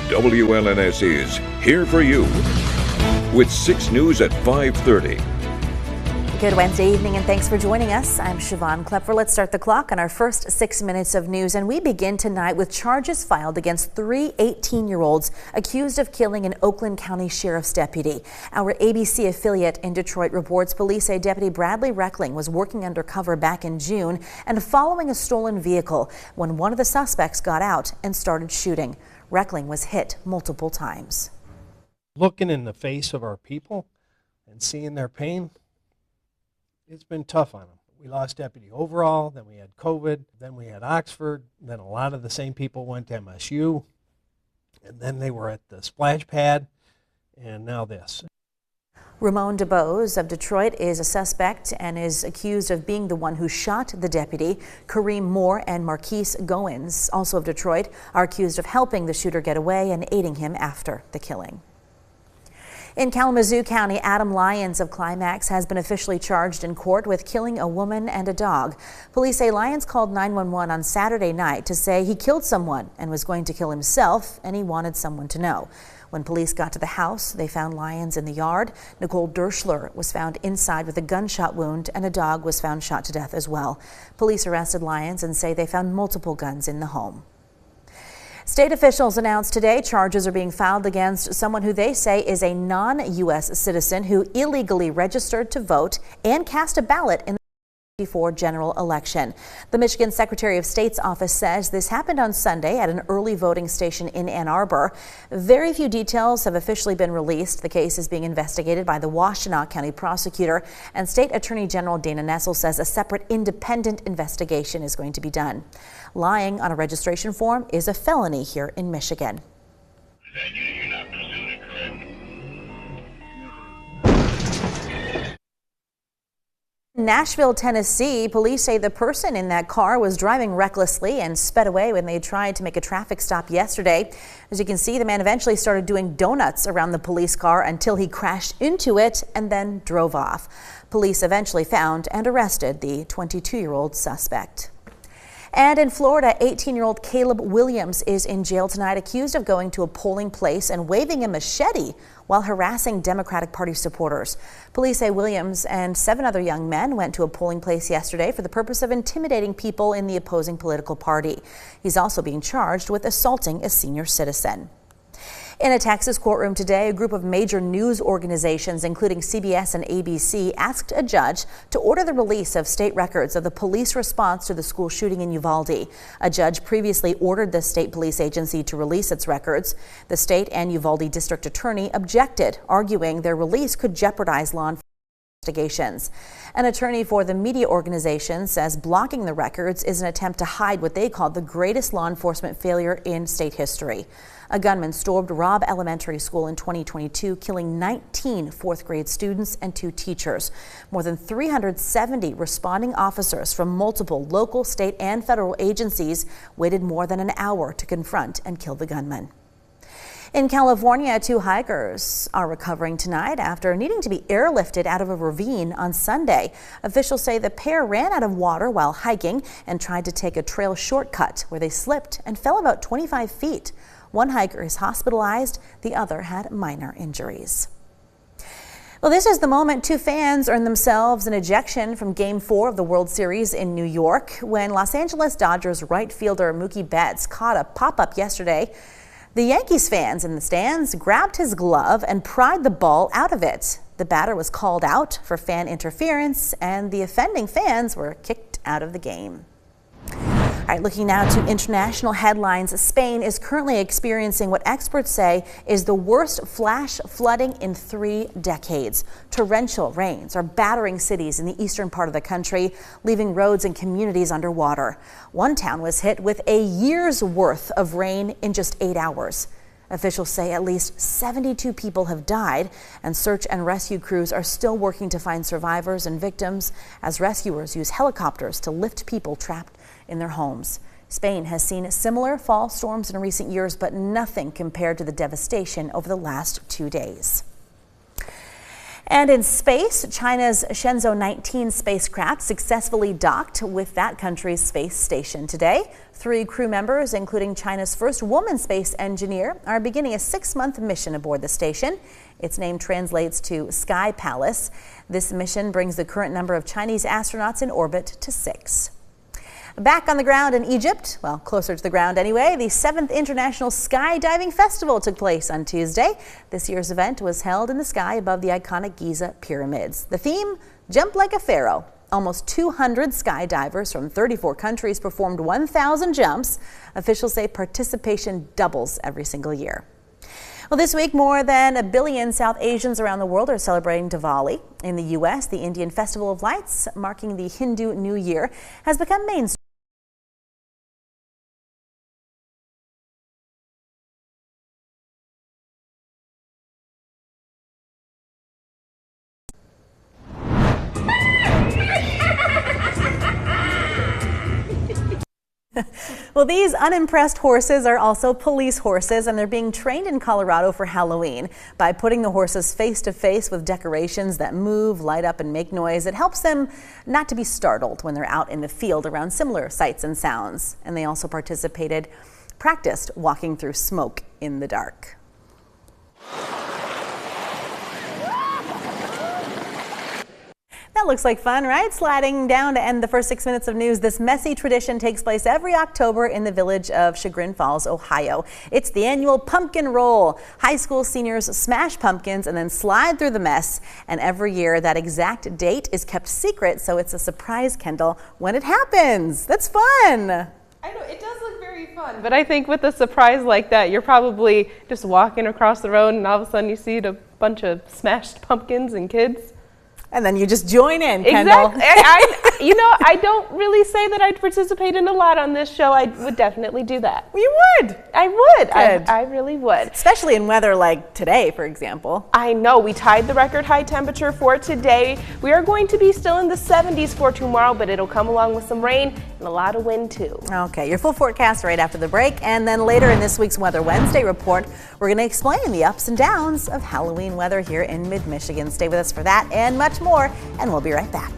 WLNS is here for you with 6 News at 5:30. Good Wednesday evening and thanks for joining us. I'm Siobhan Klepfer. Let's start the clock on our first 6 minutes of news, and we begin tonight with charges filed against 3 18-year-olds accused of killing an Oakland County Sheriff's deputy. Our ABC affiliate in Detroit reports police say Deputy Bradley Reckling was working undercover back in June and following a stolen vehicle when one of the suspects got out and started shooting. Reckling was hit multiple times. Looking in the face of our people and seeing their pain, it's been tough on them. We lost Deputy Overall, then we had COVID, then we had Oxford, then a lot of the same people went to MSU, and then they were at the splash pad, and now this. Ramon DeBose of Detroit is a suspect and is accused of being the one who shot the deputy. Kareem Moore and Marquise Goins, also of Detroit, are accused of helping the shooter get away and aiding him after the killing. In Kalamazoo County, Adam Lyons of Climax has been officially charged in court with killing a woman and a dog. Police say Lyons called 911 on Saturday night to say he killed someone and was going to kill himself, and he wanted someone to know. When police got to the house, they found Lyons in the yard. Nicole Derschler was found inside with a gunshot wound, and a dog was found shot to death as well. Police arrested Lyons and say they found multiple guns in the home. State officials announced today charges are being filed against someone who they say is a non-U.S. citizen who illegally registered to vote and cast a ballot in the 2024 general election. The Michigan Secretary of State's office says this happened on Sunday at an early voting station in Ann Arbor. Very few details have officially been released. The case is being investigated by the Washtenaw County prosecutor, and State Attorney General Dana Nessel says a separate independent investigation is going to be done. Lying on a registration form is a felony here in Michigan. In Nashville, Tennessee, police say the person in that car was driving recklessly and sped away when they tried to make a traffic stop yesterday. As you can see, the man eventually started doing donuts around the police car until he crashed into it and then drove off. Police eventually found and arrested the 22-year-old suspect. And in Florida, 18-year-old Caleb Williams is in jail tonight, accused of going to a polling place and waving a machete while harassing Democratic Party supporters. Police say Williams and 7 other young men went to a polling place yesterday for the purpose of intimidating people in the opposing political party. He's also being charged with assaulting a senior citizen. In a Texas courtroom today, a group of major news organizations, including CBS and ABC, asked a judge to order the release of state records of the police response to the school shooting in Uvalde. A judge previously ordered the state police agency to release its records. The state and Uvalde district attorney objected, arguing their release could jeopardize law enforcement investigations. An attorney for the media organization says blocking the records is an attempt to hide what they call the greatest law enforcement failure in state history. A gunman stormed Robb Elementary School in 2022, killing 19 fourth-grade students and 2 teachers. More than 370 responding officers from multiple local, state, and federal agencies waited more than an hour to confront and kill the gunman. In California, 2 hikers are recovering tonight after needing to be airlifted out of a ravine on Sunday. Officials say the pair ran out of water while hiking and tried to take a trail shortcut where they slipped and fell about 25 feet. One hiker is hospitalized. The other had minor injuries. Well, this is the moment 2 fans earned themselves an ejection from Game 4 of the World Series in New York when Los Angeles Dodgers right fielder Mookie Betts caught a pop-up yesterday. The Yankees fans in the stands grabbed his glove and pried the ball out of it. The batter was called out for fan interference, and the offending fans were kicked out of the game. All right, looking now to international headlines. Spain is currently experiencing what experts say is the worst flash flooding in 3 decades. Torrential rains are battering cities in the eastern part of the country, leaving roads and communities underwater. One town was hit with a year's worth of rain in just 8 hours. Officials say at least 72 people have died, and search and rescue crews are still working to find survivors and victims as rescuers use helicopters to lift people trapped in their homes. Spain has seen similar fall storms in recent years, but nothing compared to the devastation over the last 2 days. And in space, China's Shenzhou 19 spacecraft successfully docked with that country's space station today. 3 crew members, including China's first woman space engineer, are beginning a 6-month mission aboard the station. Its name translates to Sky Palace. This mission brings the current number of Chinese astronauts in orbit to 6. Back on the ground in Egypt, well, closer to the ground anyway, the 7th International Skydiving Festival took place on Tuesday. This year's event was held in the sky above the iconic Giza pyramids. The theme, Jump Like a Pharaoh. Almost 200 skydivers from 34 countries performed 1,000 jumps. Officials say participation doubles every single year. Well, this week, more than 1 billion South Asians around the world are celebrating Diwali. In the U.S., the Indian Festival of Lights, marking the Hindu New Year, has become mainstream. Well, these unimpressed horses are also police horses, and they're being trained in Colorado for Halloween. By putting the horses face to face with decorations that move, light up, and make noise, it helps them not to be startled when they're out in the field around similar sights and sounds. And they also practiced walking through smoke in the dark. That looks like fun, right? Sliding down to end the first 6 minutes of news. This messy tradition takes place every October in the village of Chagrin Falls, Ohio. It's the annual pumpkin roll. High school seniors smash pumpkins and then slide through the mess. And every year, that exact date is kept secret, so it's a surprise, Kendall, when it happens. That's fun. I know, it does look very fun, but I think with a surprise like that, you're probably just walking across the road and all of a sudden you see a bunch of smashed pumpkins and kids. And then you just join in, Kendall. Exactly. I don't really say that I'd participate in a lot on this show. I would definitely do that. You would. I would. I really would. Especially in weather like today, for example. I know. We tied the record high temperature for today. We are going to be still in the 70s for tomorrow, but it'll come along with some rain and a lot of wind too. Okay, your full forecast right after the break. And then later in this week's Weather Wednesday report, we're going to explain the ups and downs of Halloween weather here in mid-Michigan. Stay with us for that and much more, and we'll be right back.